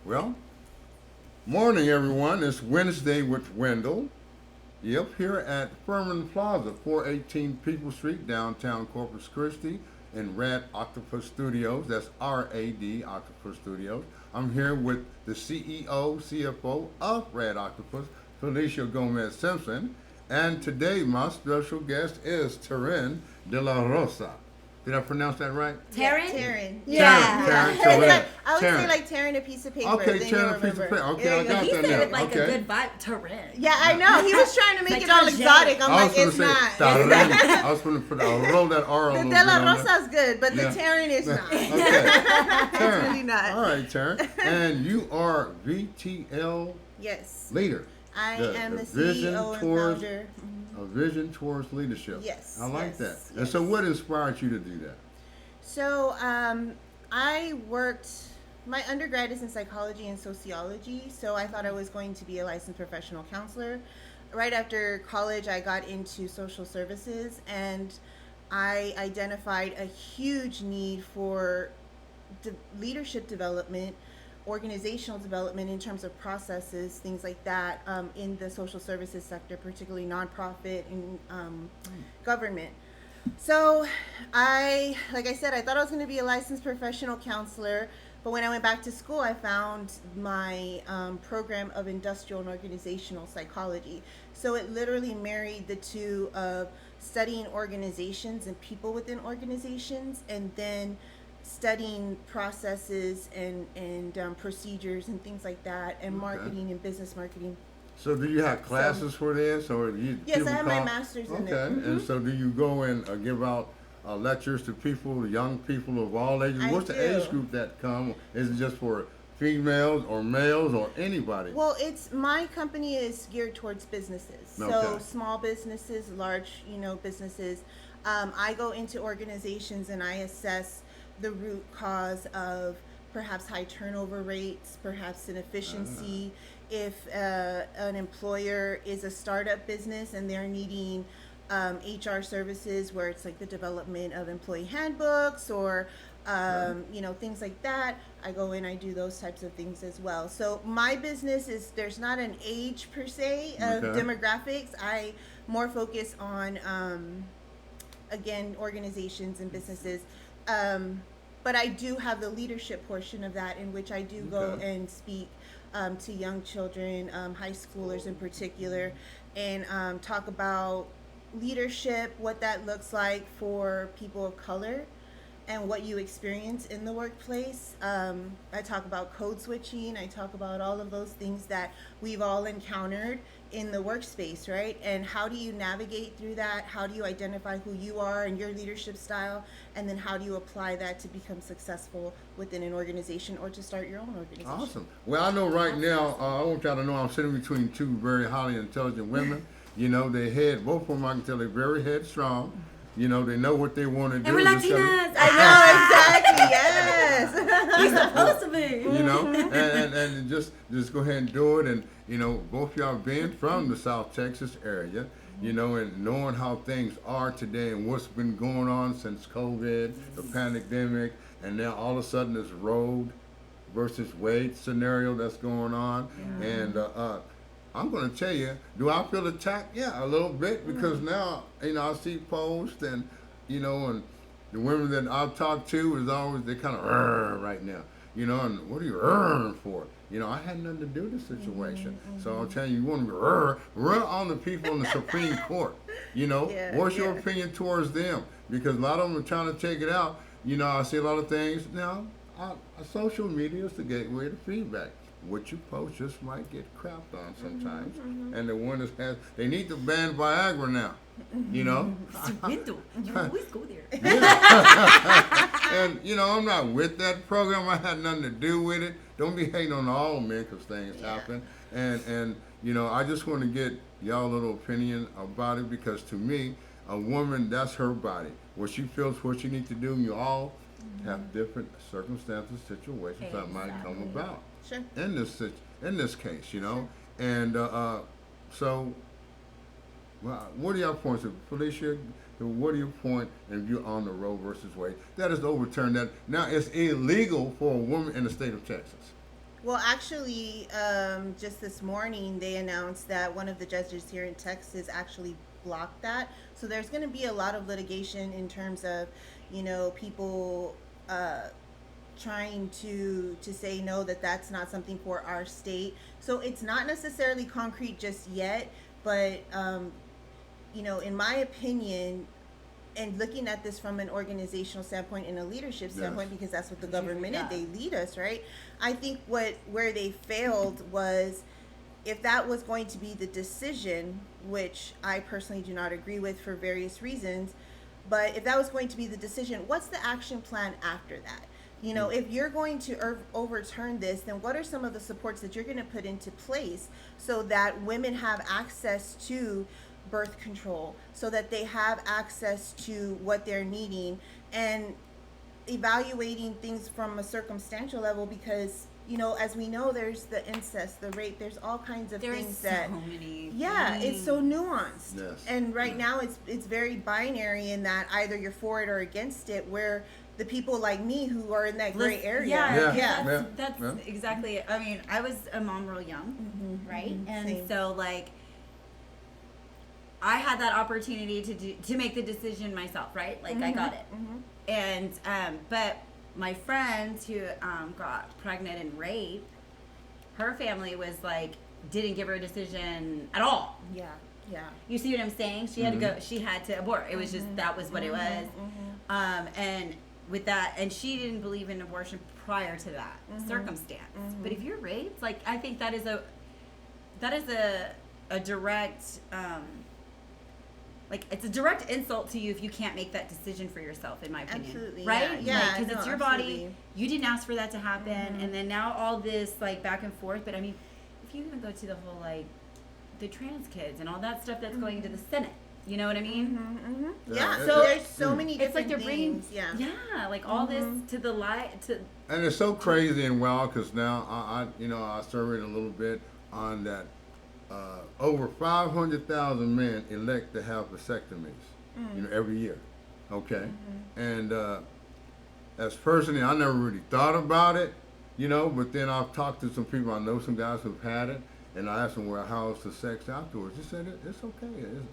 Well, morning everyone. It's Wednesday with Wendell. Yep, here at Furman Plaza, 418 People Street, downtown Corpus Christi, in RAD Studios. That's RAD Octopus Studios. I'm here with the CEO, CFO of RAD Octopus, Felicia Gomez Simpson. And today, my special guest is Taryn De La Rosa. Did I pronounce that right? Taryn? Taryn. Yeah. Taryn, It's Taryn, like, I would Taryn. say like tearing a piece of paper. Okay, then tearing you'll a piece of remember. paper. Okay, Yeah, I yeah. got He that said now. it like Okay. a good vibe. Taryn. Yeah, I know. He was trying to make Like it all Taryn. exotic. I'm I like, was it's gonna not. say, Taryn. I was going to roll that R a The little De bit La on there. Rosa's good, but the Yeah. Taryn is not. Okay. It's Taryn. really not. All right, Taryn. And you are VTL Yes. leader. I am the vision CEO and towards founder. a vision towards leadership. Yes, I like yes, that. And yes. so, what inspired you to do that? So, I worked, my undergrad is in psychology and sociology, so I thought I was going to be a licensed professional counselor. Right after college, I got into social services, and I identified a huge need for leadership development, organizational development in terms of processes, things like that, in the social services sector, particularly nonprofit and government. So like I said, I thought I was going to be a licensed professional counselor, but when I went back to school, I found my program of industrial and organizational psychology. So it literally married the two of studying organizations and people within organizations, and then studying processes and procedures and things like that, and Okay. marketing and business marketing. So, do you have classes for this, or you? Yes, people I have my come- master's in Okay, it. and so do you go and give out lectures to people, young people of all ages? I What's the do. age group that come? Is it just for females or males or anybody? Well, my company is geared towards businesses. So Okay. small businesses, large, businesses. I go into organizations and I assess the root cause of perhaps high turnover rates, perhaps inefficiency. If an employer is a startup business and they're needing HR services, where it's like the development of employee handbooks or things like that, I go in, I do those types of things as well. So my business there's not an age per se of Okay. demographics. I more focus on again, organizations and businesses. But I do have the leadership portion of that, in which I do go Okay. and speak to young children, high schoolers in particular, and talk about leadership, what that looks like for people of color, and what you experience in the workplace. I talk about code switching. I talk about all of those things that we've all encountered in the workspace, right? And how do you navigate through that? How do you identify who you are and your leadership style? And then how do you apply that to become successful within an organization or to start your own organization? Awesome. Well, I know right now, I want y'all to know I'm sitting between two very highly intelligent women. Both of them, I can tell they're very headstrong. They know what they want to do. And we're Just gotta- Latinas. I know, exactly, yes. You're supposed to be. and just go ahead and do it. And both y'all being from the South Texas area, and knowing how things are today and what's been going on since COVID, the pandemic, and now all of a sudden this road versus Wade scenario that's going on. Yeah. And I'm going to tell you, do I feel attacked? Yeah, a little bit, because now, I see posts and the women that I've talked to is always, they kind of right now, and what are you for? I had nothing to do with the situation. So I'll tell you, you want to run on the people in the Supreme Court. What's your opinion towards them? Because a lot of them are trying to take it out. I see a lot of things. Now, social media is the gateway to feedback. What you post just might get crapped on sometimes. And the one that has, they need to ban Viagra now. Wendell, you always go there. And I'm not with that program. I had nothing to do with it. Don't be hating on all men, because things happen. And I just want to get y'all a little opinion about it, because to me, a woman, that's her body. What she feels, what she needs to do, and you all have different circumstances, situations that might come about. Sure. In this case, and so, well, what are your points? Felicia, what are your point in view on the Roe versus Wade? That is overturned. That now it's illegal for a woman in the state of Texas. Well, actually, just this morning they announced that one of the judges here in Texas actually blocked that. So there's going to be a lot of litigation in terms of, people trying to say no, that that's not something for our state. So it's not necessarily concrete just yet, but in my opinion, and looking at this from an organizational standpoint and a leadership standpoint, because that's what the government is, they lead us, right? I think where they failed was, if that was going to be the decision, which I personally do not agree with for various reasons, but if that was going to be the decision, what's the action plan after that? If you're going to overturn this, then what are some of the supports that you're going to put into place so that women have access to birth control, so that they have access to what they're needing, and evaluating things from a circumstantial level, because as we know, there's the incest, the rape, there's all kinds of things that many it's so nuanced. Yes. And right now it's very binary in that either you're for it or against it, where the people like me who are in that gray area. That's exactly it. I mean, I was a mom real young, right? And Same. so I had that opportunity to make the decision myself, right? I got it. And but my friend who got pregnant and raped, her family was didn't give her a decision at all. Yeah. You see what I'm saying? She had to go. She had to abort. It was just that was what it was. And with that, and she didn't believe in abortion prior to that circumstance. But if you're raped, I think that is a direct it's a direct insult to you if you can't make that decision for yourself, in my opinion. Absolutely, right? yeah. Because it's your body. You didn't ask for that to happen, and then now all this back and forth. But I mean, if you even go to the whole the trans kids and all that stuff that's going to the Senate, you know what I mean? Yeah. So there's so many it's different they're bringing, things. Yeah. All this to the light to. And it's so crazy and wild because now I surveyed a little bit on that. Over 500,000 men elect to have vasectomies, every year. Okay, and as personally, I never really thought about it, But then I've talked to some people. I know some guys who've had it, and I asked them, "Well, how's the sex afterwards?" They said it's okay.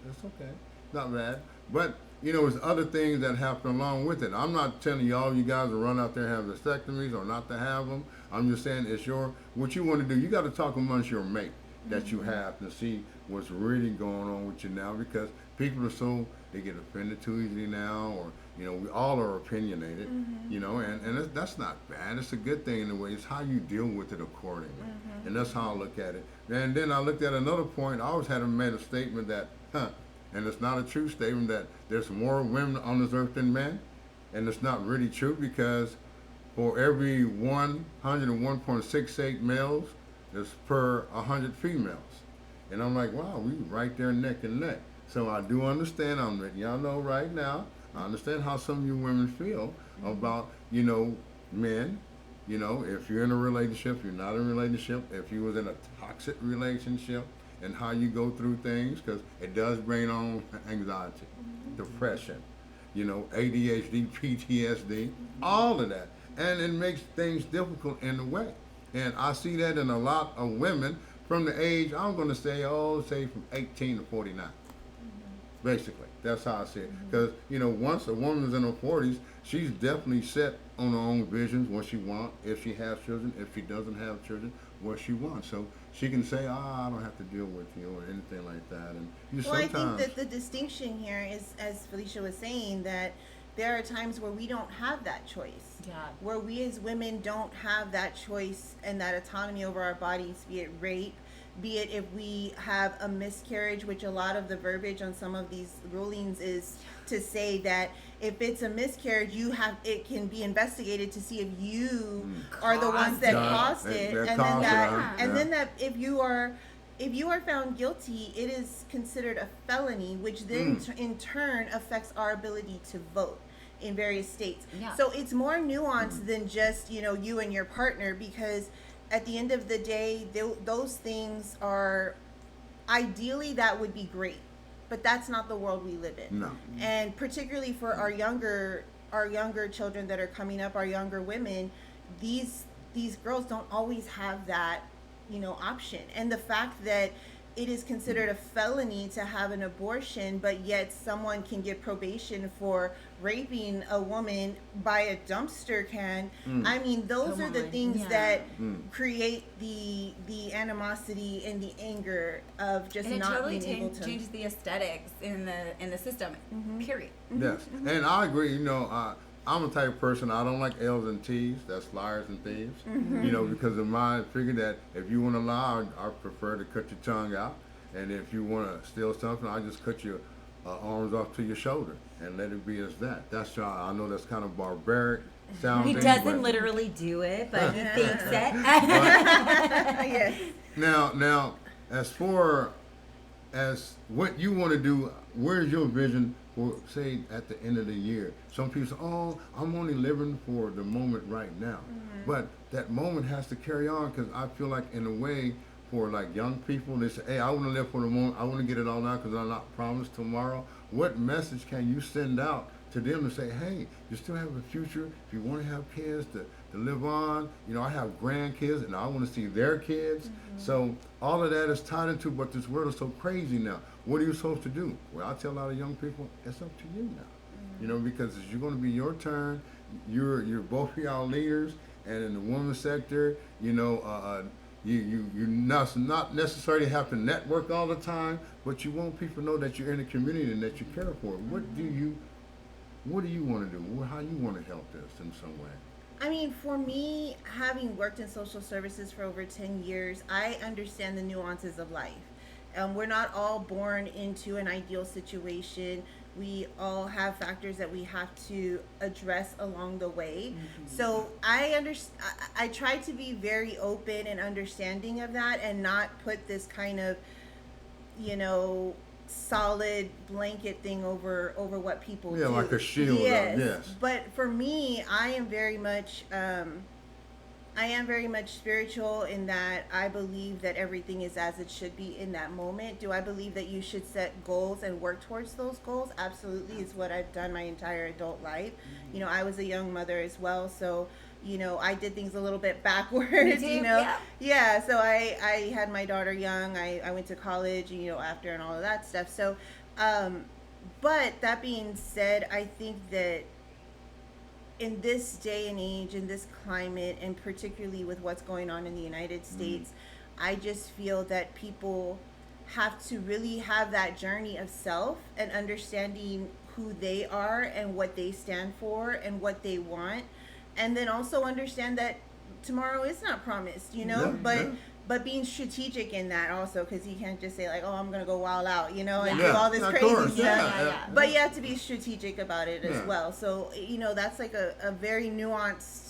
It's okay, not bad. But there's other things that happen along with it. I'm not telling you guys to run out there and have vasectomies or not to have them. I'm just saying it's what you want to do. You got to talk amongst your mate that you have to see what's really going on with you now, because people are they get offended too easily now, or we all are opinionated, and that's not bad. It's a good thing in a way. It's how you deal with it accordingly, and that's how I look at it. And then I looked at another point. I always had made a statement that, and it's not a true statement, that there's more women on this earth than men, and it's not really true, because for every 101.68 males, is per 100 females. And I'm like, wow, we right there neck and neck. So I do understand, I'm letting y'all know right now, I understand how some of you women feel about, men, if you're in a relationship, you're not in a relationship, if you was in a toxic relationship, and how you go through things, because it does bring on anxiety, depression, ADHD, PTSD, all of that. And it makes things difficult in a way. And I see that in a lot of women from the age, I'm going to say from 18 to 49. Basically, that's how I see it. Because, once a woman is in her 40s, she's definitely set on her own visions, what she wants, if she has children, if she doesn't have children, what she wants. So she can say, I don't have to deal with you or anything like that. And I think that the distinction here is, as Felicia was saying, that there are times where we don't have that choice. Yeah. Where we as women don't have that choice and that autonomy over our bodies, be it rape, be it if we have a miscarriage, which a lot of the verbiage on some of these rulings is to say that if it's a miscarriage, it can be investigated to see if you are the ones that caused it, and then that if you are found guilty, it is considered a felony, which then in turn affects our ability to vote in various states. Yeah. So it's more nuanced than just, you and your partner, because at the end of the day, those things are, ideally that would be great, but that's not the world we live in. No. And particularly for our younger children that are coming up, our younger women, these these girls don't always have that, option. And the fact that it is considered a felony to have an abortion, but yet someone can get probation for raping a woman by a dumpster can. I mean, those are the things that create the animosity and the anger of just And it not totally being able to changes the aesthetics in the system. Period. Yes, and I agree. I'm a type of person, I don't like L's and T's, that's liars and thieves. Because of my figure that if you want to lie, I prefer to cut your tongue out. And if you want to steal something, I just cut your arms off to your shoulder and let it be as that. That's I know that's kind of barbaric sounding. He doesn't literally do it, but he thinks it. Yes. Now, as far as what you want to do, where's your vision for, say, at the end of the year? Some people say, oh, I'm only living for the moment right now. But that moment has to carry on, because I feel like, in a way, for like young people, they say, hey, I want to live for the moment. I want to get it all now because I'm not promised tomorrow. What message can you send out to them to say, hey, you still have a future. If you want to have kids, to live on. I have grandkids and I want to see their kids. So all of that is tied into, but this world is so crazy now. What are you supposed to do? Well, I tell a lot of young people, it's up to you now. Because it's going to be your turn. You're both of y'all leaders, and in the women's sector, you not necessarily have to network all the time, but you want people to know that you're in the community and that you care for it. What do you want to do? How you want to help this in some way? I mean, for me, having worked in social services for over 10 years, I understand the nuances of life. We're not all born into an ideal situation. We all have factors that we have to address along the way. So I try to be very open and understanding of that, and not put this kind of, solid blanket thing over what people do. Yeah, like a shield. Yes. But for me, I am very much spiritual, in that I believe that everything is as it should be in that moment. Do I believe that you should set goals and work towards those goals? Absolutely. It's what I've done my entire adult life. I was a young mother as well, so I did things a little bit backwards. Me too, yeah. So I had my daughter young. I went to college, after, and all of that stuff. So, but that being said, I think that in this day and age, in this climate, and particularly with what's going on in the United States, I just feel that people have to really have that journey of self and understanding who they are and what they stand for and what they want. And then also understand that tomorrow is not promised, but being strategic in that also, because you can't just say like, oh, I'm going to go wild out, and do all this crazy stuff. But you have to be strategic about it as well. So, that's like a very nuanced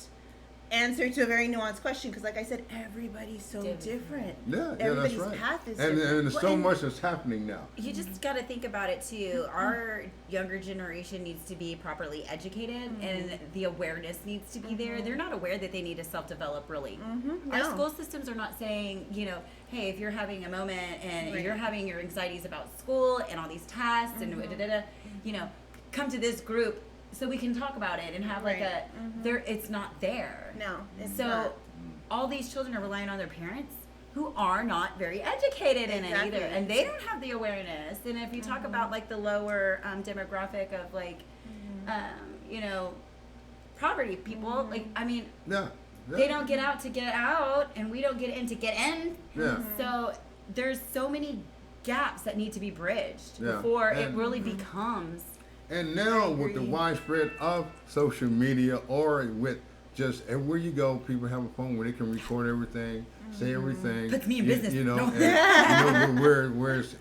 answer to a very nuanced question, because like I said, everybody's so different. Everybody's that's right. path is and different. there's so much that's happening now. You just got to think about it too. Our younger generation needs to be properly educated, and the awareness needs to be there. They're not aware that they need to self-develop, really. Our school systems are not saying, hey, if you're having a moment and you're having your anxieties about school and all these tests and come to this group so we can talk about it and have like it's not there. No, it's so not. all these children are relying on their parents, who are not very educated in it either, and they don't have the awareness. And if you talk about like the lower demographic of like poverty people, they don't get out to get out, and we don't get in to get in. So there's so many gaps that need to be bridged before it really becomes. And now with the widespread of social media, or with just everywhere you go, people have a phone where they can record everything, say everything. Puts me in business. Whereas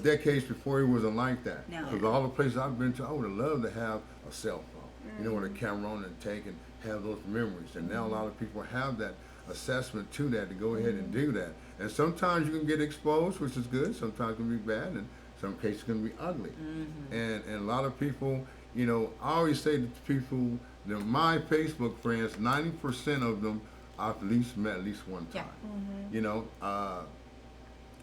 decades before it wasn't like that. No. Because all the places I've been to, I would have loved to have a cell phone, with a camera on and take and have those memories. And now a lot of people have that assessment to that, to go ahead and do that. And sometimes you can get exposed, which is good. Sometimes it can be bad, and some cases can be ugly. And a lot of people, I always say to people, my Facebook friends, 90% of them I've at least met at least one time.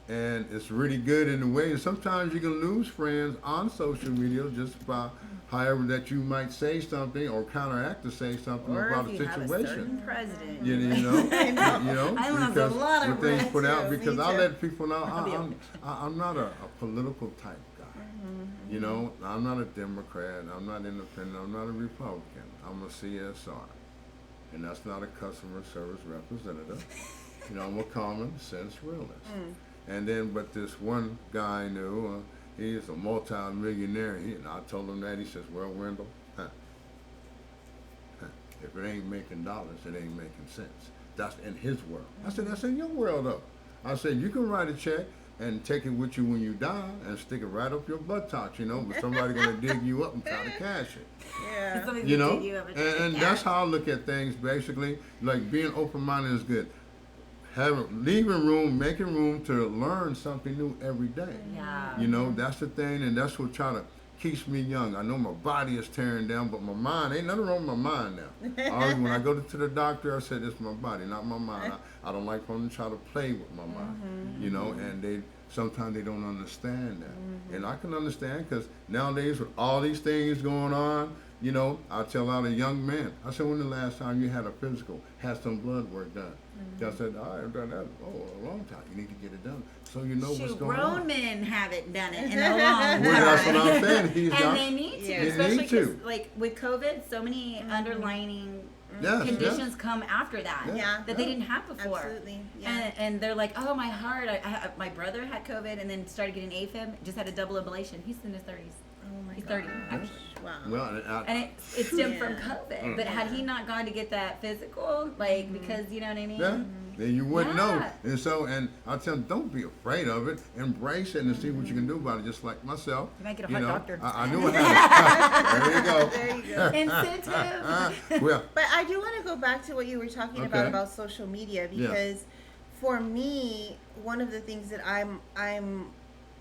and it's really good in a way. And sometimes you can lose friends on social media just by however that you might say something or counteract to say something Or about if a you have a situation. certain president. You know, I know. you know, I lost a because lot of when things friends, put out, too. because Me I too. let people know I'll be I'm not a political type guy. You know, I'm not a Democrat. I'm not independent. I'm not a Republican. I'm a CSR, and that's not a customer service representative. You know, I'm a common sense realist. And then, but this one guy I knew, he is a multi-millionaire. And I told him that. He says, "Well, Wendell, if it ain't making dollars, it ain't making sense." That's in his world. I said, "That's in your world, though." I said, "You can write a check and take it with you when you die and stick it right up your buttocks, you know, but somebody gonna dig you up and try to cash it." Yeah. Somebody's You gonna know, dig you up and that's how I look at things. Basically, like being open-minded is good. Leaving room, making room to learn something new every day. Yeah. You know, that's the thing, and that's what try to keeps me young. I know my body is tearing down, but my mind, ain't nothing wrong with my mind now. When I go to the doctor, I said it's my body, not my mind. I don't like for them to try to play with my mind, you know, and sometimes they don't understand that. And I can understand because nowadays with all these things going on, you know, I tell a lot of young men, I said, when the last time you had a physical, had some blood work done? I said, I have done that a long time. You need to get it done so you know what's Shoot, going grown on. men haven't done it in a long time. Well, that's what I'm saying. He's and not. they need to, Yeah. They especially need to. because, like, with COVID, so many underlining Yes, conditions come after that Yeah. that they didn't have before. Absolutely. Yeah. And they're like, oh, my heart. My brother had COVID and then started getting AFib, just had a double ablation. He's in his 30s. Oh my He's God. 30, actually. Wow. Well, And it stemmed from Yeah. COVID. But had he not gone to get that physical, like, because, you know what I mean? yeah, then you wouldn't know. Yeah. And so, and I tell them, don't be afraid of it. Embrace it and see what you can do about it. Just like myself. You might get a you heart know, doctor. I knew it happened. There you go. There you go. Incentive. Well, But I do want to go back to what you were talking Okay. about social media Yeah. because for me, one of the things that I'm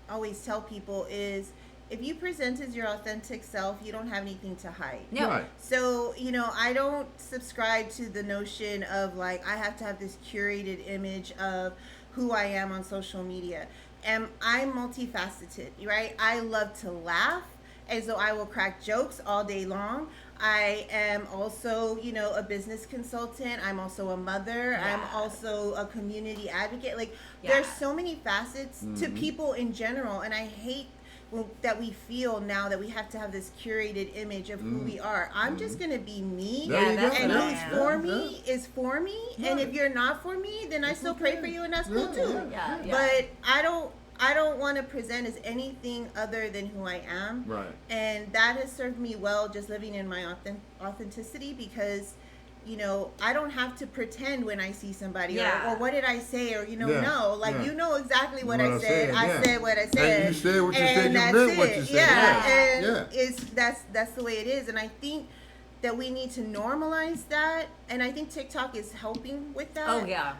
always tell people is if you present as your authentic self, you don't have anything to hide. No. right. So, you know, I don't subscribe to the notion of like I have to have this curated image of who I am on social media. And I'm multifaceted, right? I love to laugh, and so I will crack jokes all day long. I am also, you know, a business consultant. I'm also a mother. I'm Yeah. also a community advocate. Like, Yeah. there's so many facets to people in general, and I hate that we feel now that we have to have this curated image of who we are. I'm just gonna be me, There Yeah, you that's go. and what I who's am. for me is for me. And if you're not for me, then I still pray okay. for you, and that's Yeah, cool too. Yeah, yeah. But I don't want to present as anything other than who I am. Right. And that has served me well, just living in my authenticity, because you know, I don't have to pretend when I see somebody Yeah. or what did I say, or, you know, Yeah, no, like, yeah. you know exactly what I What I said. said, I yeah. said what I said. And you said what you said, and you that's meant what it. you said. Yeah. Yeah. And Yeah. it's, that's the way it is. And I think that we need to normalize that. And I think TikTok is helping with that. Oh, yeah.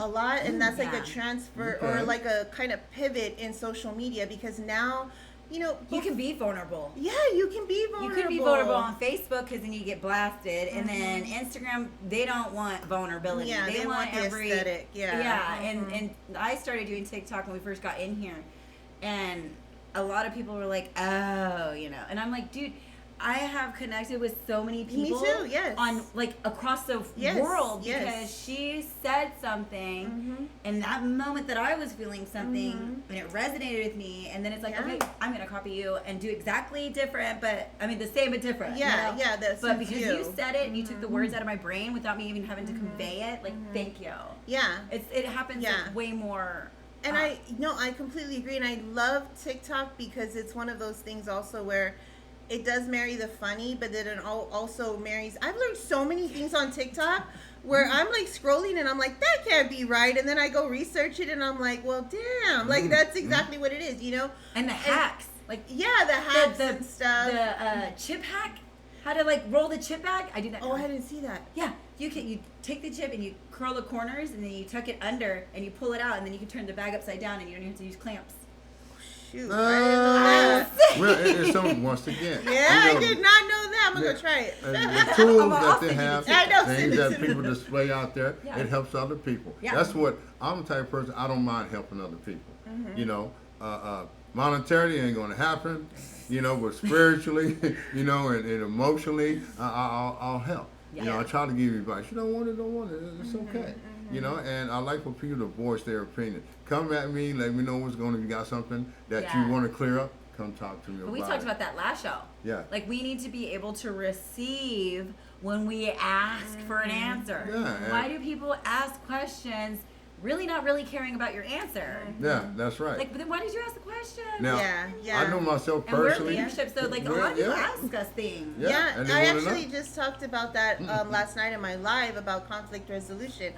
A lot. And that's like a Yeah. transfer Okay. or like a kind of pivot in social media, because now, you know, You can be vulnerable. yeah, you can be vulnerable. You could be vulnerable on Facebook because then you get blasted, and then Instagram, they don't want vulnerability. Yeah, they want the every aesthetic, yeah. yeah. And I started doing TikTok when we first got in here, and a lot of people were like, "Oh, you know," and I'm like, "Dude, I have connected with so many Me people too, yes. on like across the Yes, world yes. because she said something in that moment that I was feeling something and it resonated with me, and then it's like, Yeah. okay, I'm gonna copy you and do exactly different, but I mean the same but different. Yeah, you know? yeah, that But suits because you. you said it and you took the words out of my brain without me even having to convey it, like thank you. Yeah. It happens Yeah. like, way more. And I completely agree, and I love TikTok because it's one of those things also where it does marry the funny, but then it also marries. I've learned so many things on TikTok where I'm like scrolling and I'm like, that can't be right, and then I go research it and I'm like, well, damn, like that's exactly what it is, you know? And the hacks, like Yeah, the hacks and stuff. the chip hack, how to like roll the chip bag. I do that. Oh, I didn't see that. Yeah, you take the chip and you curl the corners and then you tuck it under and you pull it out and then you can turn the bag upside down and you don't even have to use clamps. Shoot, I didn't know that. Well, it's something once again. Yeah, you I did not know that. I'm gonna go try it. And the tools I'll that send they you the have, I know, send things it that to me. people display out there, Yeah. it helps other people. Yeah. That's what I'm the type of person. I don't mind helping other people. You know, monetarily ain't gonna happen. You know, but spiritually, you know, and emotionally, I'll help. You know, I try to give you advice. You don't want it, don't want it. It's okay. You know, and I like for people to voice their opinion. Come at me, let me know what's going on. If you got something that you want to clear up, come talk to me about it. We talked about that last show. Yeah. Like, we need to be able to receive when we ask for an answer. Yeah, why do people ask questions really not really caring about your answer? Yeah, that's right. Like, but then why did you ask the question? Now, I know myself personally. And we're leadership, so like a lot of people ask us things. Yeah, and I actually just talked about that last night in my live about conflict resolution.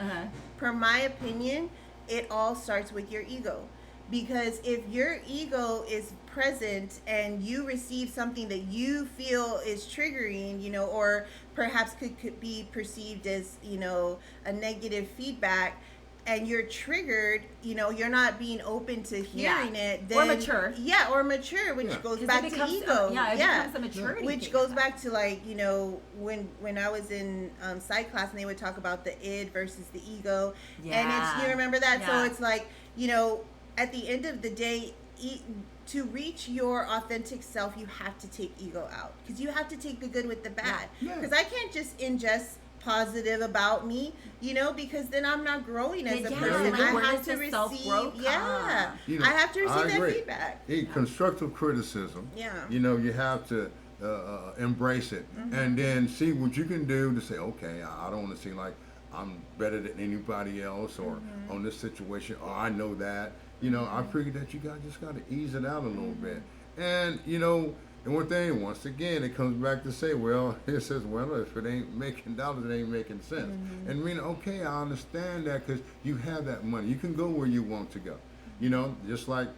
Per my opinion, it all starts with your ego. Because if your ego is present and you receive something that you feel is triggering, you know, or perhaps could be perceived as, you know, a negative feedback, and you're triggered, you know, you're not being open to hearing it. Then, or mature. Yeah, or mature, which goes back to ego. It becomes a maturity which thing. goes back to, like, you know, when I was in psych class and they would talk about the id versus the ego. And it's, you remember that? Yeah. So it's like, you know, at the end of the day, to reach your authentic self, you have to take ego out. Because you have to take the good with the bad. Because I can't just ingest positive about me, you know, because then I'm not growing as a person. Like, I have to receive, you know, I have to receive that agree. feedback. Constructive criticism. Yeah. You know, you have to embrace it, and then see what you can do to say, okay, I don't want to seem like I'm better than anybody else, or on this situation, or I know that. You know, I figure that you just got to ease it out a little bit, and you know. And one thing, once again, it comes back to say, well, it says, well, if it ain't making dollars, it ain't making sense. And I mean, okay, I understand that because you have that money. You can go where you want to go. You know, just like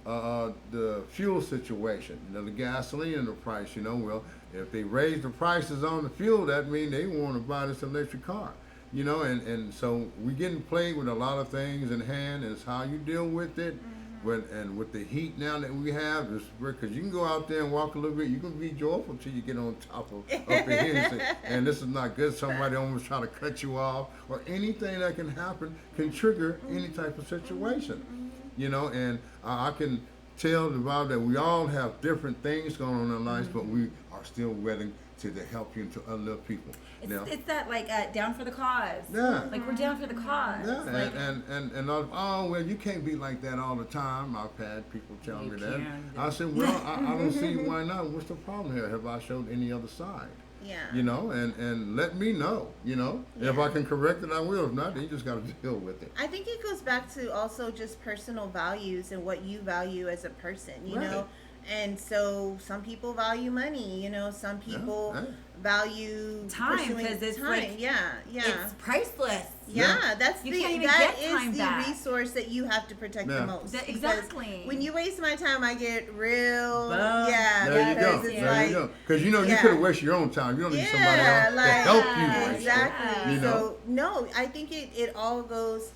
the fuel situation, you know, the gasoline and the price, you know, well, if they raise the prices on the fuel, that means they want to buy this electric car. You know, and so we're getting played with a lot of things in hand, and it's how you deal with it. And with the heat now that we have, because you can go out there and walk a little bit, you can be joyful till you get on top of the hill and say, and this is not good. Somebody almost trying to cut you off, or anything that can happen can trigger any type of situation. You know, and I can tell the vibe that we all have different things going on in our lives, but we are still willing to help you and to uplift people. It's that like down for the cause. Yeah. Like we're down for the cause. Yeah. Like, and oh well, you can't be like that all the time. I've had people tell me that. I said, well, I don't see why not. What's the problem here? Have I showed any other side? Yeah. You know, and let me know. You know, if I can correct it, I will. If not, then you just got to deal with it. I think it goes back to also just personal values and what you value as a person. You know. And so some people value money, you know, some people value time, because it's time. Like, it's priceless. That's you the can't even that get time is the back. Resource that you have to protect the most. Exactly. When you waste my time, I get real. There you go. There you go. Because you know you could have wasted your own time. You don't need somebody else to help you. Exactly. You know? So no, I think it all goes.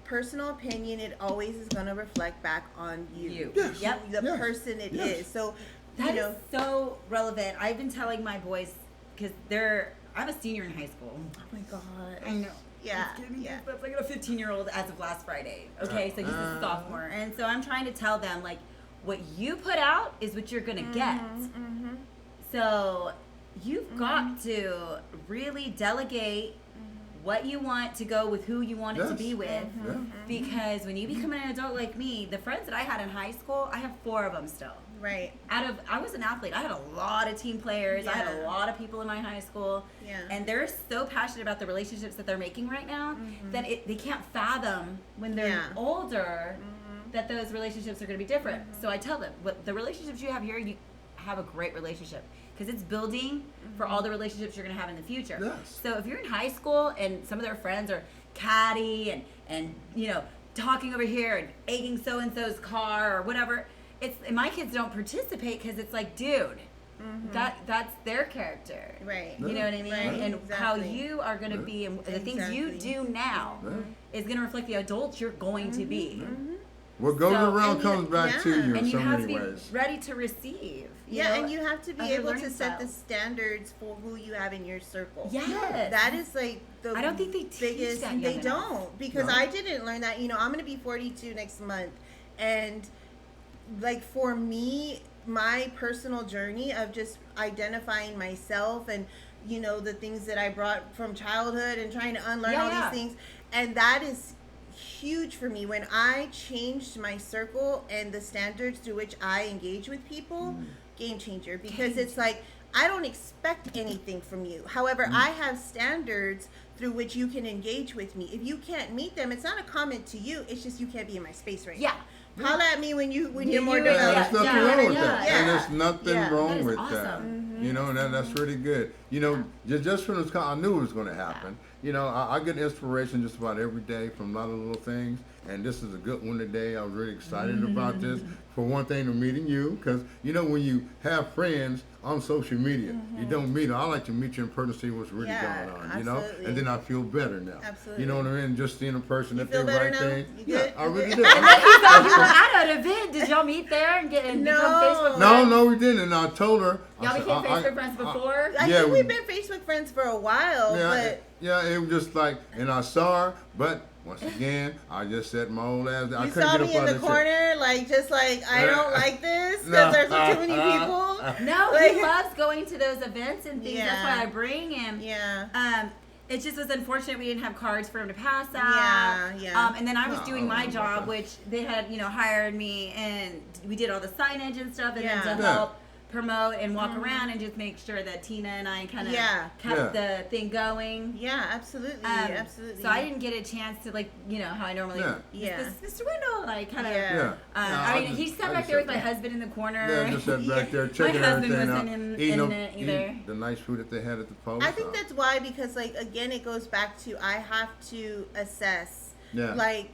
Personal opinion, it always is going to reflect back on you. Yes. Yep. The person it is. So that is so relevant. I've been telling my boys, because I'm a senior in high school. Oh my God. I know. Yeah. But I got a 15-year-old as of last Friday. Okay, so he's a sophomore. And so I'm trying to tell them, like, what you put out is what you're going to get. So you've got to really delegate what you want to go with who you want it to be with. Because when you become an adult like me, the friends that I had in high school, I have 4 of them still. Right. I was an athlete. I had a lot of team players. I had a lot of people in my high school. And they're so passionate about the relationships that they're making right now that they can't fathom when they're older that those relationships are going to be different. So I tell them, the relationships you have here, you have a great relationship. Because it's building for all the relationships you're going to have in the future. Yes. So if you're in high school and some of their friends are catty and you know, talking over here and egging so-and-so's car or whatever, and my kids don't participate because it's like, dude, that's their character. Right. You know what I mean? Right. And how you are going to be and the things you do now is going to reflect the adult you're going to be. What goes So- around and comes back to yeah. you in And you so have to many be ways. ready to receive. Yeah, and you have to be other able to learning set the styles. standards for who you have in your circle. Yes. That is like the I don't think they teach biggest. that young They enough. don't, because No. I didn't learn that. You know, I'm gonna be 42 next month, and like for me, my personal journey of just identifying myself and the things that I brought from childhood and trying to unlearn all Yeah. these things, and that is huge for me. When I changed my circle and the standards through which I engage with people, game changer, because it's like I don't expect anything from you. However, I have standards through which you can engage with me. If you can't meet them, it's not a comment to you, it's just you can't be in my space right Yeah. now. Holla at me when you're you- more yeah, Yeah, developed. there's nothing yeah, wrong with yeah, that. yeah. And there's nothing Yeah. wrong That is with awesome. that. Mm-hmm. You know, and that's really good. You know, just from this, I knew it was going to happen. You know, I get inspiration just about every day from a lot of little things. And this is a good one today. I was really excited about this. For one thing, to meeting you, because you know when you have friends on social media, you don't meet them. I like to meet you in person, see what's really Yeah, going on. You know, absolutely. and then I feel better now. Absolutely. You know what I mean? Just seeing a person You that feel they better right now? thing. You Yeah, good? I You really good? do. And then you thought you were at an event. Did y'all meet there and become No. Facebook No, friends? no, we didn't. And I told her. Y'all I said, became Facebook friends before? I Yeah, think we- we've been Facebook friends for a while, but yeah, it was just like, and I saw her, but once again, I just said my old ass. I you couldn't saw get me up in on the the corner, like just like I don't like this No. because there's too many people. No, Like- he loves going to those events and things. That's Yeah. why I bring him. Yeah. It just was unfortunate we didn't have cards for him to pass out. Yeah. And then I was No, doing I my don't know about job, that. which they had, hired me, and we did all the signage and stuff, and then Yeah. to Yeah. help promote and walk around and just make sure that Tina and I kind of Yeah. kept the thing going. Yeah, absolutely, Um, absolutely. So I didn't get a chance to how I normally. Yeah. Yeah. Mr. Wendell, and I kind of. Yeah. Yeah. Uh, Yeah, I mean, just- he sat I back just there with said my that. husband in the corner. Yeah, just sat back there checking husband everything out. wasn't in Eating it eating either. the nice food that they had at the post. I think that's why, because like again it goes back to I have to assess. Yeah. Like,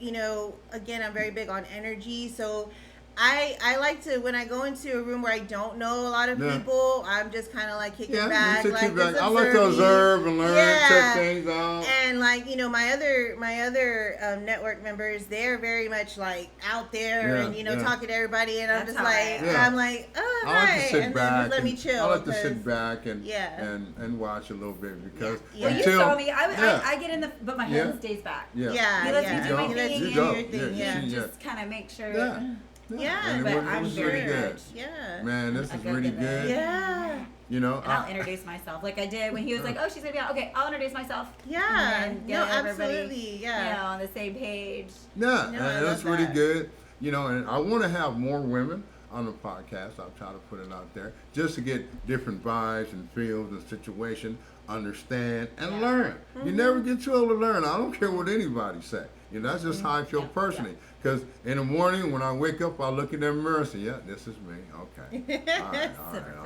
again, I'm very big on energy, so I like to, when I go into a room where I don't know a lot of Yeah. people, I'm just kind of like kicking Yeah, back, you like sit back. just I like to observing. observe and learn, Yeah. check things out. And like my other network members, they're very much like out there Yeah, and yeah. talking to everybody, and I'm That's just how I like am. Yeah. I'm like, oh I like hi, to sit and back. then just let me and- chill. I like to 'cause- sit back and Yeah. and watch a little bit because Yeah. Well, you until saw me. yeah. I get in the, but my Yeah. husband stays back. yeah Yeah, He lets me yeah. do my He lets thing you and do your yeah, thing. yeah, Yeah, she- Just kind of make sure. yeah. Yeah, And but it was, I'm it was very really good. much. Yeah. Man, this I is go really get that. good. Yeah. You know, And I'll introduce myself like I did when he was like, "Oh, she's gonna be out." Okay, I'll introduce myself. Yeah. And No, get everybody, absolutely. Yeah. on the same page. yeah, No, I and love that's really that. good. You know, and I want to have more women on the podcast. I'll try to put it out there just to get different vibes and feels and situation, understand and Yeah. learn. You Mm-hmm. never get too old to learn. I don't care what anybody say. You know, that's just how I feel Yeah, personally. Because in the morning when I wake up, I look in the mirror and say, yeah, this is me. Okay. All right.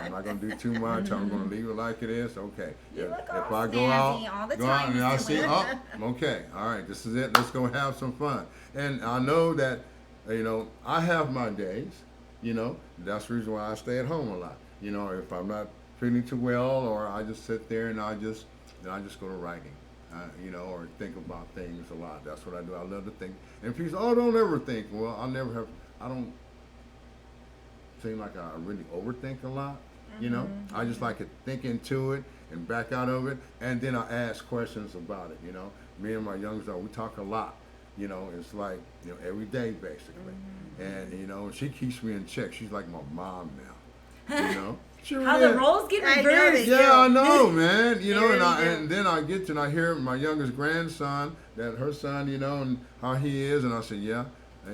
I'm not going to do too much. I'm going to leave it like it is. Okay. You If, look if all I go snazzy out, all the go out time, and I Mr. see, Wendell. oh, okay. All right. This is it. Let's go have some fun. And I know that, I have my days, that's the reason why I stay at home a lot. If I'm not feeling too well or I just sit there and I just go to writing. Or think about things a lot. That's what I do. I love to think. And people say, oh, don't ever think. Well, I don't seem like I really overthink a lot. I just like to think into it and back out of it. And then I ask questions about it. Me and my youngest, we talk a lot. It's like, every day basically. And, she keeps me in check. She's like my mom now, She How really the is. roles get I know reversed. that. Yeah, I know, man. They really do. And then I get to and I hear my youngest grandson, that her son, and how he is, and I said, yeah,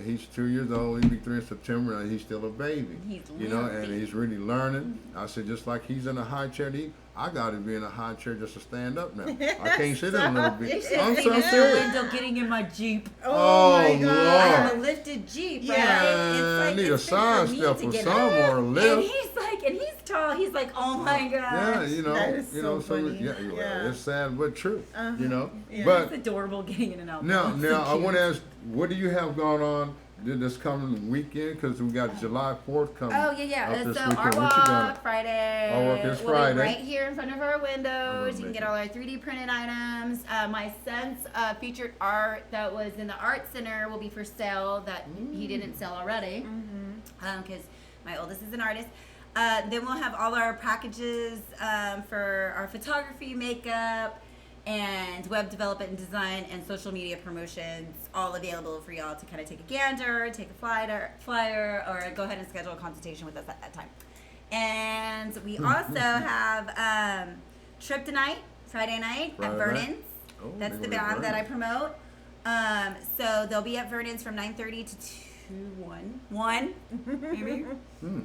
he's 2 years old. He'll be 3 in September, and he's still a baby. He's and learning. he's really learning. I said, just like he's in a high chair to eat, I got to be in a high chair just to stand up now. I can't sit in a little You bit. should I'm see so Mr. serious. Wendell getting in my Jeep. Oh, my Lord. God. I have a lifted Jeep, right? Yeah. I need a it's been for me sidestep to or get some up. or a lift. And he's tall. He's like, oh my god. Yeah, That is so funny. yeah, Yeah. it's sad but true, Uh-huh. you know. Yeah. But It's adorable getting in and out. now, So now I cute. want to ask, what do you have going on this coming weekend? Because we got July 4th coming. Oh yeah. up this So weekend. our What you got? walk Friday. Our walk is will Friday. be right here in front of our windows. You can make get it. all our 3D printed items. My son's featured art that was in the art center will be for sale that he didn't sell already. Because my oldest is an artist. Then we'll have all our packages for our photography, makeup, and web development and design and social media promotions, all available for y'all to kind of take a gander, take a flyer, or go ahead and schedule a consultation with us at that time. And we also have Trip Tonight, Friday night at Friday night? Vernon's. Oh, That's they the gonna be band that I Vernon's. promote. So they'll be at Vernon's from 9:30 to 1 maybe.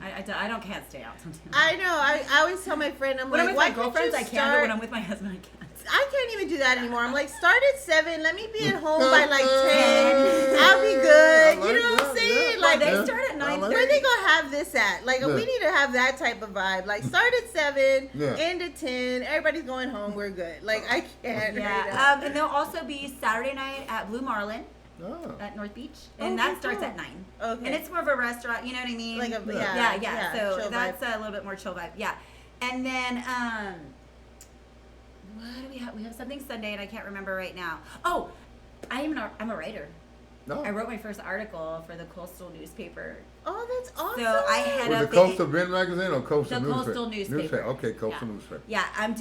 I don't can't stay out sometimes. I know. I always tell my friend, I'm When I'm like, with why my can't you girlfriends, I can, but start? when I'm with my husband, I can't. I can't even do that anymore. I'm like, start at 7. Let me be at home by like 10. I'll be good. I You like know what I'm that, saying? yeah. Like, They Yeah. start at I 9:30. like where they gonna have this at? Like, Yeah. we need to have that type of vibe. Like, start at 7, Yeah. end at 10. Everybody's going home. We're good. Like, I can't. right Yeah, now. and there'll also be Saturday night at Blue Marlin Oh. at North Beach, and Okay, that starts cool. at 9. Okay. And it's more of a restaurant, you know what I mean? Like a yeah. So chill that's vibe. a little bit more chill vibe. Yeah, and then what do we have? We have something Sunday, and I can't remember right now. Oh, I'm a writer. No. I wrote my first article for the Coastal newspaper. Oh, that's awesome. So I had Was up it Coastal Bend magazine or Coastal the newspaper? Coastal newspaper. Okay, Coastal Yeah. newspaper. Yeah, I'm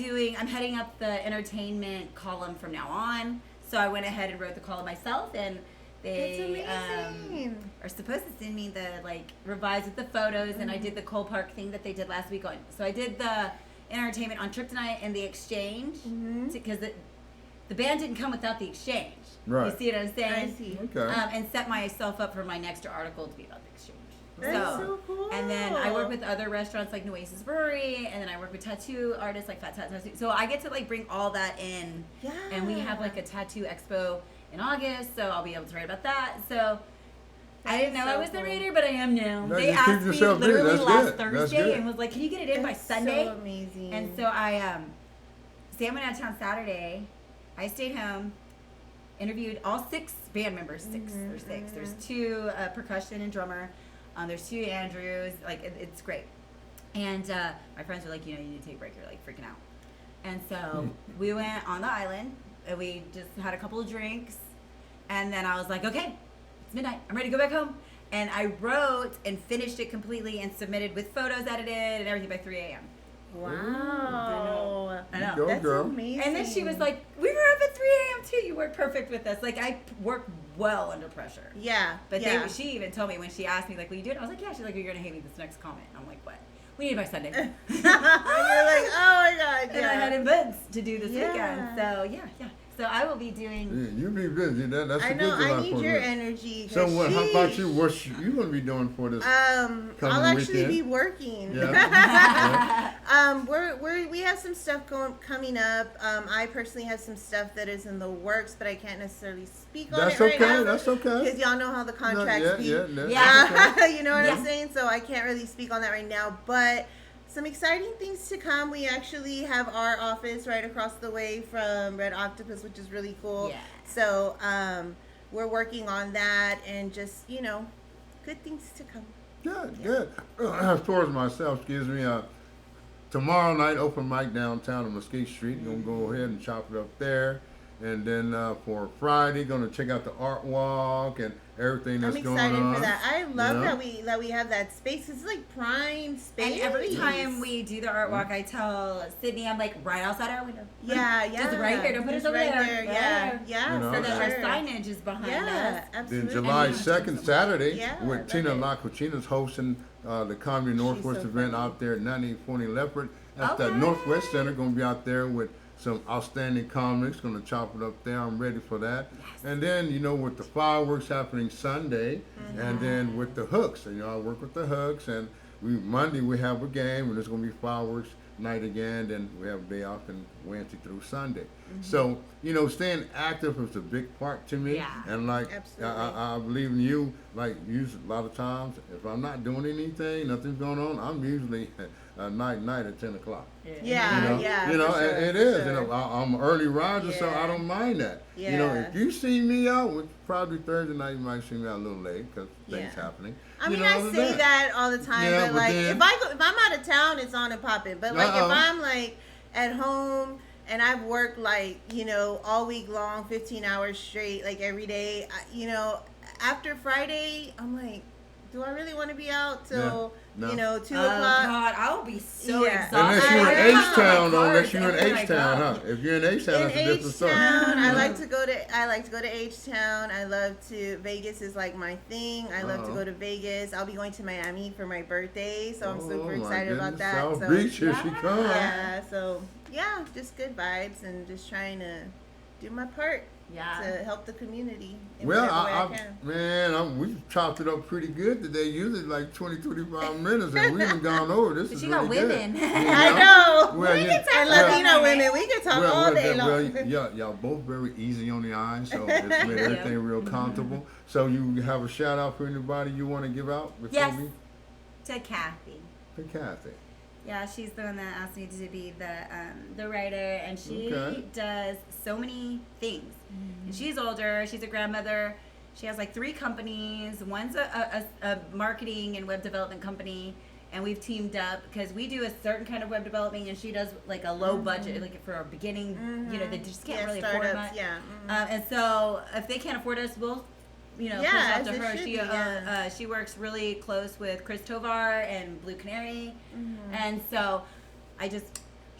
heading up the entertainment column from now on. So I went ahead and wrote the column myself, and they That's amazing. are supposed to send me the revise with the photos, and I did the Cole Park thing that they did last week on. So I did the entertainment on Trip Tonight and the Exchange because the band didn't come without the Exchange. Right. You see what I'm saying? I see. Okay. And set myself up for my next article to be about the Exchange. That's so cool. And then I work with other restaurants like Nueces Brewery, and then I work with tattoo artists like Fat Tat Tattoo. So I get to bring all that in. Yeah. And we have a tattoo expo in August, so I'll be able to write about that. So I didn't know so I was the cool. wreader, but I am now. No, They you keep asked me yourself busy. literally That's last good. That's Thursday good. and was like, "Can you get it in by That's Sunday?" So amazing. And so I Sam went out of town Saturday. I stayed home, interviewed all 6 band members. There's 6. There's 2 percussion and drummer. There's 2 Andrews. It's great. And my friends were like, you need to take a break. You're freaking out. And so we went on the island. And we just had a couple of drinks. And then I was like, okay, it's midnight. I'm ready to go back home. And I wrote and finished it completely and submitted with photos edited and everything by 3 a.m. wow. I know. Go, That's girl. amazing. And then she was like, we were up at 3 a.m. too. You work perfect with us. I work well under pressure. Yeah. But yeah. she even told me when she asked me, will you do it? I was like, yeah. She's like, you're going to hate me this next comment. I'm like, what? We need it by Sunday. And you're like, oh my God. And I had events to do this Yeah. weekend. So, yeah. So I will be doing... Yeah, you be busy. That's I a know. good July I need 4th. your energy. 'cause So what? How about sheesh. you? What you gonna be doing for this? I'll coming actually weekend? be working. Yeah. We have some stuff coming up. I personally have some stuff that is in the works, but I can't necessarily speak on That's it right okay. now. That's okay. Because y'all know how the contracts be. Yeah. Yeah. You know what Yeah. I'm saying? So I can't really speak on that right now. But some exciting things to come. We actually have our office right across the way from Red Octopus, which is really cool. Yeah. So we're working on that and just, good things to come. Good. As far as myself, excuse me. Tomorrow night, open mic downtown on Mesquite Street. Gonna go ahead and chop it up there. And then for Friday, gonna check out the art walk and everything that's I'm going excited on. for that. I love Yeah. that we have that space. It's like prime space. And every time we do the art walk, I tell Sydney, I'm right outside our window. yeah, Just right here. Don't put Just us over right there. Yeah, Right yeah. You know, So that our sure. signage is behind Yeah, us. absolutely. Then July And- 2nd, Saturday, Yeah, with love Tina it. La Cucina's hosting the Comedy Northwest so event funny. out there at 9840 Leopard at the Okay. Northwest Center. Gonna be out there with some outstanding comics. Gonna chop it up there. I'm ready for that. And then with the fireworks happening Sunday, and then with the hooks. I work with the hooks, and Monday we have a game, and there's gonna be fireworks night again. Then we have a day off and Wednesday through Sunday. So staying active is a big part to me. Yeah. And Absolutely. I believe in you. You a lot of times, if I'm not doing anything, nothing's going on, I'm usually night at 10 o'clock. Yeah, yeah. You know, for sure, it for is. sure. You know, I'm an early riser, so I Yeah. don't mind that. You know, Yeah. if you see me out, which probably Thursday night, you might see me out a little late because things Yeah. happening. I You mean, know, I other say than that all the time, Yeah, but but like then- if I'm out of town, it's on and popping. But like if I'm like at home and I've worked like all week long, 15 hours straight, like every day, after Friday, I'm like, do I really want to be out till No. 2 Oh o'clock? God, I will be so Yeah. exhausted. Unless you're I in am. H-Town, though. Unless you're in Everywhere I H-Town, go. huh? If you're in H-Town, In that's a different story. H-Town, I Yeah. like to go to H-Town. I love to Vegas is like my thing. I love to go to Vegas. I'll be going to Miami for my birthday, so I'm super Oh, my excited about goodness. that. South So Beach, here she comes. yeah, so yeah, just good vibes and just trying to do my part Yeah. to help the community in Well, whatever way I can. we chopped it up pretty good today. Usually like 20-25 minutes, and we even gone over. This But is you got really women. good. You I know. Well, We you- can talk And about Latino that. women, we can talk all day long. y'all both very easy on the eyes, so it's made everything real comfortable. So you have a shout out for anybody you want to give out before Yes. we? To Kathy. To Kathy. Yeah, she's the one that asked me to be the writer, and she Okay. does so many things. And she's older. She's a grandmother. She has like 3 companies. One's a marketing and web development company, and we've teamed up because we do a certain kind of web development, and she does like a low budget, like for a beginning. They just can't really afford startups, much. yeah. And so if they can't afford us, we'll push Yeah, out to as it her. should She be, yeah. she works really close with Chris Tovar and Blue Canary, and so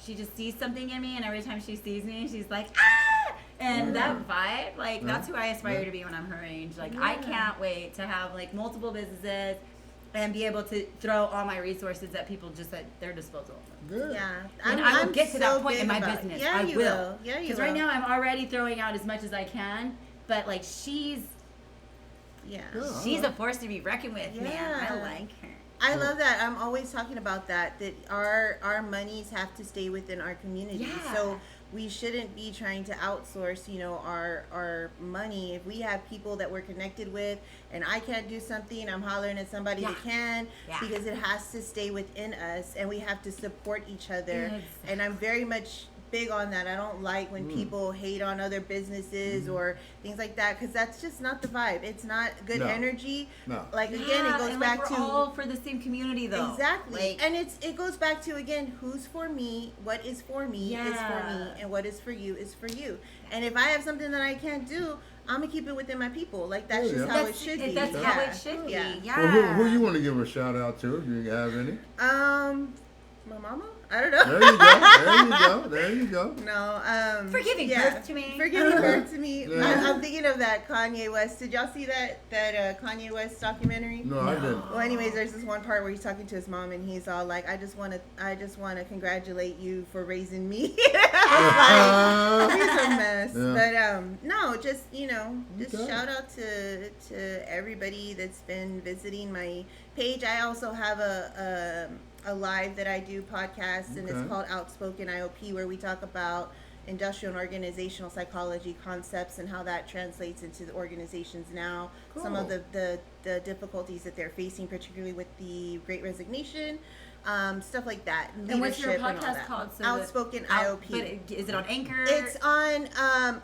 she just sees something in me, and every time she sees me, she's like, ah! And that vibe, like that's who I aspire to be when I'm her age. Like I can't wait to have like multiple businesses and be able to throw all my resources at people just at their disposal. Good. Yeah, And I will I'm get to that so point in big my about- business. Yeah, I you will. Yeah, you Because will. right now I'm already throwing out as much as I can, but like she's yeah. she's a force to be reckoned with, man. I Yeah. like her. I love that. I'm always talking about that our monies have to stay within our community. Yeah. So we shouldn't be trying to outsource, our money. If we have people that we're connected with and I can't do something, I'm hollering at somebody that can, because it has to stay within us and we have to support each other. Exactly. And I'm very much big on that. I don't like when people hate on other businesses or things like that, because that's just not the vibe. It's not good No. energy. No. Like again, it goes and back like we're to all for the same community though. exactly, Like, and it goes back to again, who's for me, what is for me is for me, Yeah. and what is for you is for you. And if I have something that I can't do, I'm gonna keep it within my people. Like that's just how it should be. That's how it should be. Yeah. Yeah. Well, who you want to give a shout out to? If you have any? My mama. I don't know. There you go. There you go. There you go. No, For giving birth to me. For giving birth to me. Yeah. I'm thinking of that Kanye West. Did y'all see that Kanye West documentary? No, I didn't. Well, anyways, there's this one part where he's talking to his mom, and he's all like, "I just want to congratulate you for raising me." Like, he's a mess. Yeah. But no, just just Okay. shout out to everybody that's been visiting my page. I also have a live that I do podcast, and it's Okay. called Outspoken IOP, where we talk about industrial and organizational psychology concepts and how that translates into the organizations now. Some of Cool. the difficulties that they're facing, particularly with the Great Resignation, stuff like that. And what's your leadership and all podcast that. called? So Outspoken IOP. But is it on Anchor? It's on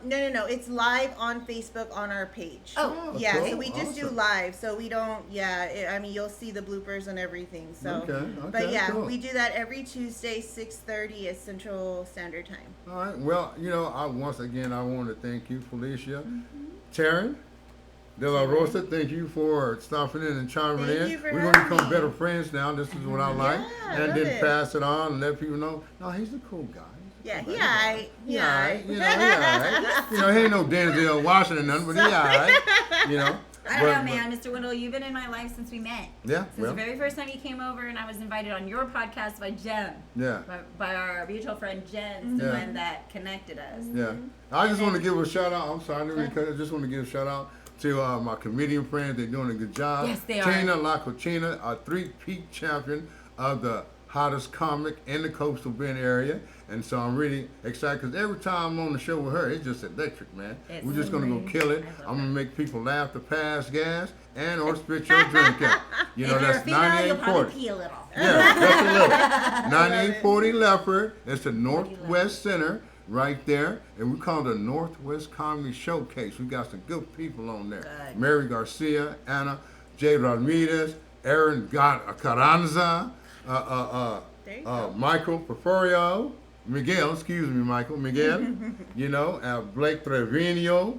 no. It's live on Facebook on our page. Oh, yeah. cool. So we just do Awesome. live. So we don't. Yeah. I mean, you'll see the bloopers and everything. So. Okay. But yeah, cool. we do that every Tuesday, 6:30 at Central Standard Time. All right. Well, once again, I want to thank you, Felicia. Mm-hmm. Taryn De La Rosa, thank you for stopping in and chiming Thank in. you for We're going to having become me. better friends now. This is what I like. Yeah, I and love then it. pass it on and let people know, no, he's a cool guy. Yeah, He's a he cool guy. alright. He alright. He alright. He ain't no Denzel Washington or nothing, but he alright. I don't know, man. Mr. Wendell, you've been in my life since we met. Yeah. Since the very first time you came over, and I was invited on your podcast by Jen. Yeah. By our mutual friend Jen, the one that connected us. Yeah. I just want to give a shout out. I'm sorry, I just want to give a shout out to my comedian friends. They're doing a good job. Yes, they are. Tina La Cucina, a 3-peat champion of the hottest comic in the coastal Bend area. And so I'm really excited because every time I'm on the show with her, it's just electric, man. It's We're just going to go kill it. I love I'm going it. to make people laugh to pass gas and or spit your drink out. You know, If you're a that's female, you'll probably 9840. pee a little. Yeah, just a little. 9840 Leopard. It's the Northwest Center right there. And we call it the Northwest Comedy Showcase. We got some good people on there. Good. Mary Garcia, Anna, Jay Ramirez, Aaron Carranza, There you go. Michael Porforio, Miguel, excuse me, Miguel, you know, Blake Trevino.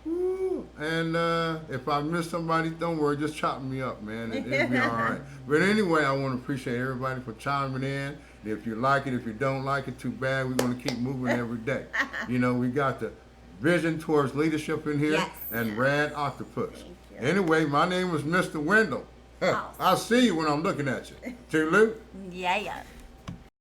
Woo. And if I miss somebody, don't worry, just chop me up, man. It'll be all right. But anyway, I want to appreciate everybody for chiming in. If you like it, if you don't like it, too bad. We're going to keep moving every day. You know, we got the vision towards leadership in here Yes. and RAD Octopus. Thank you. Anyway, my name is Mr. Wendell. Awesome. I'll see you when I'm looking at you. Toodaloo. Yeah.